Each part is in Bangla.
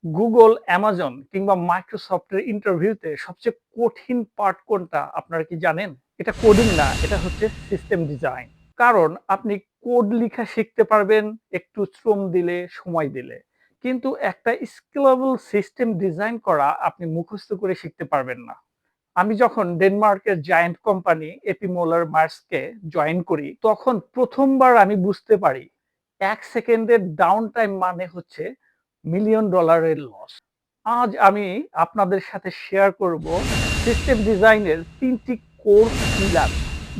গুগল, অ্যামাজন কিংবা মাইক্রোসফটের ইন্টারভিউতে সবচেয়ে কঠিন পার্ট কোনটা আপনারা কি জানেন? এটা কোডিং না, এটা হচ্ছে সিস্টেম ডিজাইন। কারণ আপনি কোড লিখা শিখতে পারবেন একটু শ্রম দিলে, সময় দিলে। কিন্তু একটা স্কেলেবল সিস্টেম ডিজাইন করা আপনি মুখস্থ করে শিখতে পারবেন না। আমি যখন ডেনমার্কের জায়ান্ট কোম্পানি এপি মোলার মার্সকে জয়েন করি, তখন প্রথমবার আমি বুঝতে পারি ১ সেকেন্ডের ডাউন টাইম মানে হচ্ছে মিলিয়ন ডলারের লস। আজ আমি আপনাদের সাথে শেয়ার করব সিস্টেম ডিজাইনের ৩টি কোর পিলার,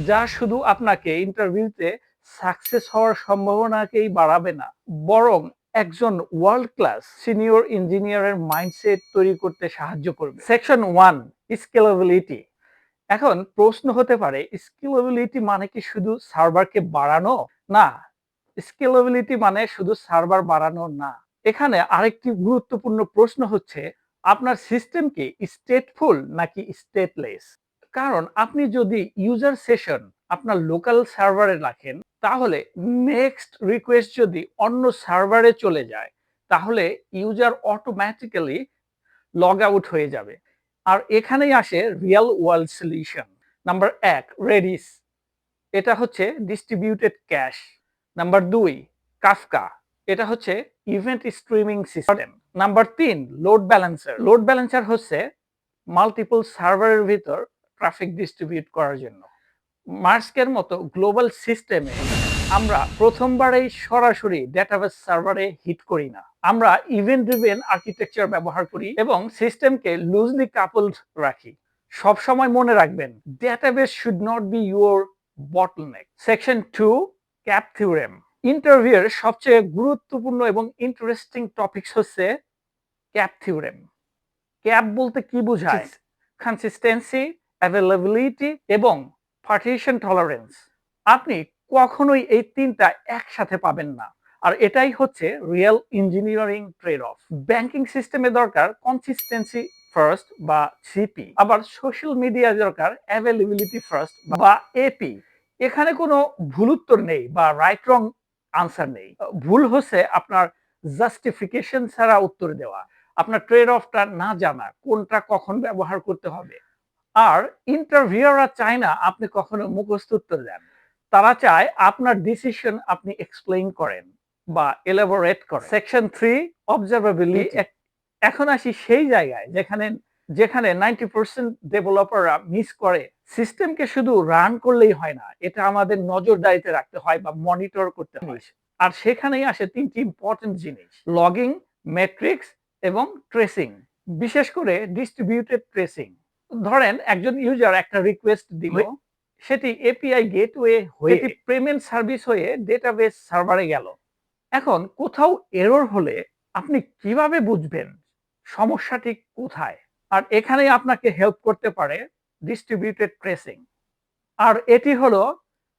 যা শুধু আপনাকে ইন্টারভিউতে সাকসেস হওয়ার সম্ভাবনাকেই বাড়াবে না, বরং একজন ওয়ার্ল্ড ক্লাস সিনিয়র ইঞ্জিনিয়ারের মাইন্ডসেট তৈরি করতে সাহায্য করবে। Section 1, scalability. এখন প্রশ্ন হতে পারে, স্কেলেবিলিটি মানে কি শুধু সার্ভারকে বাড়ানো? না, স্কেলেবিলিটি মানে শুধু সার্ভার বাড়ানো না। এখানে আরেকটি গুরুত্বপূর্ণ প্রশ্ন হচ্ছে, আপনার সিস্টেম কি স্টেটফুল নাকি স্টেটলেস? কারণ আপনি যদি ইউজার সেশন আপনার লোকাল সার্ভারে রাখেন, তাহলে নেক্সট রিকোয়েস্ট যদি অন্য সার্ভারে চলে যায়, তাহলে ইউজার অটোমেটিক্যালি লগ আউট হয়ে যাবে। আর এখানেই আসে real world solution. Number ১, reddish. এটা হচ্ছে ডিস্ট্রিবিউটেড ক্যাশ। Number ২, Kafka. এটা হচ্ছে event streaming system. Number ৩, load balancer. Load balancer হচ্ছে মাল্টিপল সার্ভারের ভিতর ট্রাফিক ডিস্ট্রিবিউট করার জন্য। মার্সকের মতো গ্লোবাল সিস্টেমে আমরা প্রথমবারেই সরাসরি ডেটাবেস সার্ভারে হিট করি না। আমরা ইভেন্ট ড্রিভেন আর্কিটেকচার ব্যবহার করি এবং সিস্টেমকে লুজলি কাপলড রাখি। সবসময় মনে রাখবেন, database should not be your bottleneck. Section 2, cap theorem. ইন্টারভিউয়ের সবচেয়ে গুরুত্বপূর্ণ এবং ইন্টারেস্টিং টপিকস হচ্ছে ক্যাপ থিওরেম। ক্যাপ বলতে কি বোঝায়? কনসিস্টেন্সি, অ্যাভেলেবিলিটি এবং পার্টিশন টলারেন্স। আপনি কখনোই এই তিনটা একসাথে পাবেন না। আর এটাই হচ্ছে real engineering trade of. Banking সিস্টেমে দরকার কনসিস্টেন্সি ফার্স্ট বা সিপি, আবার সোশ্যাল মিডিয়া দরকার অ্যাভেলেবিলিটি ফার্স্ট বা এপি। এখানে কোনো ভুল উত্তর নেই বা রাইট রং আনসার নেই। ভুল হচ্ছে আপনার জাস্টিফিকেশন ছাড়া উত্তর দেওয়া, আপনার ট্রেড অফটা না জানা, কোনটা কখন ব্যবহার করতে হবে। আর ইন্টারভিউয়াররা চায় না আপনি কখনো মুখস্থ উত্তর দেন। তারা চায় আপনার ডিসিশন আপনি এক্সপ্লেইন করেন বা এলাবোরেট করেন। Section 3, observability. এখন আসি সেই জায়গায় যেখানে 90% ডেভেলপাররা মিস করে। সিস্টেমকে শুধু রান করলেই হয় না, এটা আমাদের নজরদারিতে রাখতে হয় বা মনিটর করতে হয়। আর সেখানেই আসে 3টি ইম্পর্টেন্ট জিনিস: লগিং, মেট্রিক্স এবং ট্রেসিং। বিশেষ করে ডিস্ট্রিবিউটেড ট্রেসিং। ধরেন একজন ইউজার একটা রিকোয়েস্ট দিল, সেটি এপিআই গেটওয়ে হয়ে পেমেন্ট সার্ভিস হয়ে ডেটাবেস সার্ভারে গেল। এখন কোথাও এরর হলে আপনি কিভাবে বুঝবেন সমস্যাটি কোথায়? আর এখানেই আপনাকে হেল্প করতে পারে ডিস্ট্রিবিউটেড ট্রেসিং। আর এটি হলো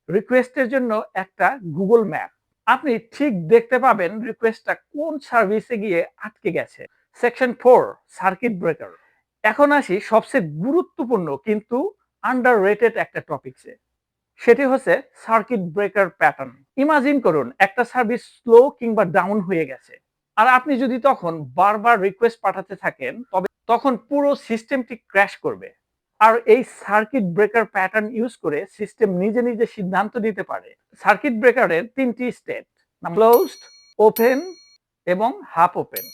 রিকোয়েস্টের জন্য একটা গুগল ম্যাপ। আপনি ঠিক দেখতে পাবেন রিকোয়েস্টটা কোন সার্ভিসে গিয়ে আটকে গেছে। Section 4, circuit breaker. এখন আসি সবচেয়ে গুরুত্বপূর্ণ কিন্তু আন্ডাররেটেড একটা টপিকসে। সেটি হচ্ছে সার্কিট ব্রেকার প্যাটার্ন। ইমাজিন করুন একটা সার্ভিস স্লো কিংবা ডাউন হয়ে গেছে, আর আপনি যদি তখন বারবার রিকোয়েস্ট পাঠাতে থাকেন, তখন পুরো সিস্টেমটি ক্র্যাশ করবে। আর এই সার্কিট ব্রেকার প্যাটার্ন ইউজ করে সিস্টেম নিজে নিজে সিদ্ধান্ত নিতে পারে। সার্কিট ব্রেকারের 3টি স্টেট: ক্লোজড, ওপেন এবং হাফ ওপেন।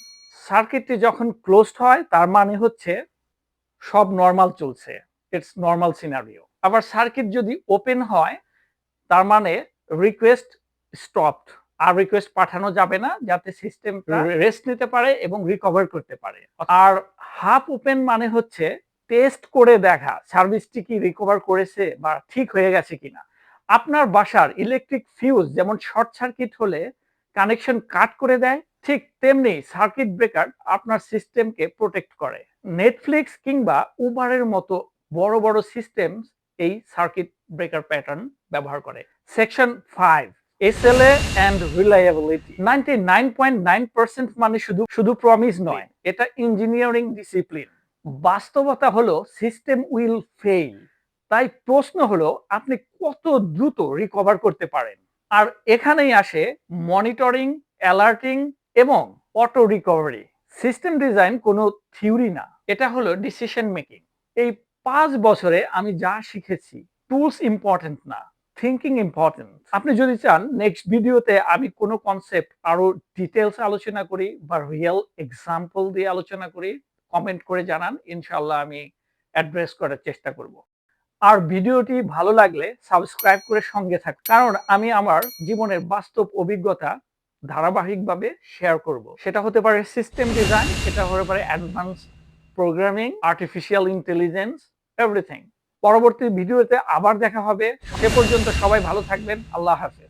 সার্কিটটি যখন ক্লোজড হয়, তার মানে হচ্ছে সব নরমাল চলছে, ইটস নরমাল সিনারিও। আবার সার্কিট যদি ওপেন হয়, তার মানে রিকোয়েস্ট স্টপড, আর রিকোয়েস্ট পাঠানো যাবে না, যাতে সিস্টেমটা রেস্ট নিতে পারে এবং রিকভার করতে পারে। আর হাফ ওপেন মানে হচ্ছে টেস্ট করে দেখা সার্ভিসটি কি রিকভার করেছে বা ঠিক হয়ে গেছে কিনা। আপনার বাসার ইলেকট্রিক ফিউজ যেমন শর্ট সার্কিট হলে কানেকশন কাট করে দেয়, ঠিক তেমনি সার্কিট ব্রেকার আপনার সিস্টেমকে প্রোটেক্ট করে। নেটফ্লিক্স কিংবা উবারের মতো বড় বড় সিস্টেম এই সার্কিট ব্রেকার প্যাটার্ন ব্যবহার করে। Section 5, SLA and reliability. 99.9% মানে শুধু প্রমিস নয়, এটা ইঞ্জিনিয়ারিং ডিসিপ্লিন। বাস্তবতা হলো সিস্টেম উইল ফেইল। তাই প্রশ্ন হলো, আপনি কত দ্রুত রিকভার করতে পারেন? আর এখানেই আসে মনিটরিং, অ্যালার্টিং এবং অটো রিকভারি। সিস্টেম ডিজাইন কোনো থিওরি না, এটা হলো ডিসিশন মেকিং। এই ৫ বছরে আমি যা শিখেছি, টুলস ইম্পর্টেন্ট না, থিংকিং ইম্পর্টেন্ট। আপনি যদি চান নেক্সট ভিডিওতে আমি কোনো কনসেপ্ট আরো ডিটেইলস আলোচনা করি বা রিয়েল এক্সাম্পল দিয়ে আলোচনা করি, কমেন্ট করে জানান। ইনশাআল্লাহ আমি অ্যাড্রেস করার চেষ্টা করব। আর ভিডিওটি ভালো লাগলে সাবস্ক্রাইব করে সঙ্গে থাকুন। কারণ আমি আমার জীবনের বাস্তব অভিজ্ঞতা ধারাবাহিকভাবে শেয়ার করব। সেটা হতে পারে সিস্টেম ডিজাইন, সেটা হতে পারে advance programming, artificial intelligence, everything. পরবর্তী ভিডিওতে আবার দেখা হবে। সে পর্যন্ত সবাই ভালো থাকবেন। আল্লাহ হাফেজ।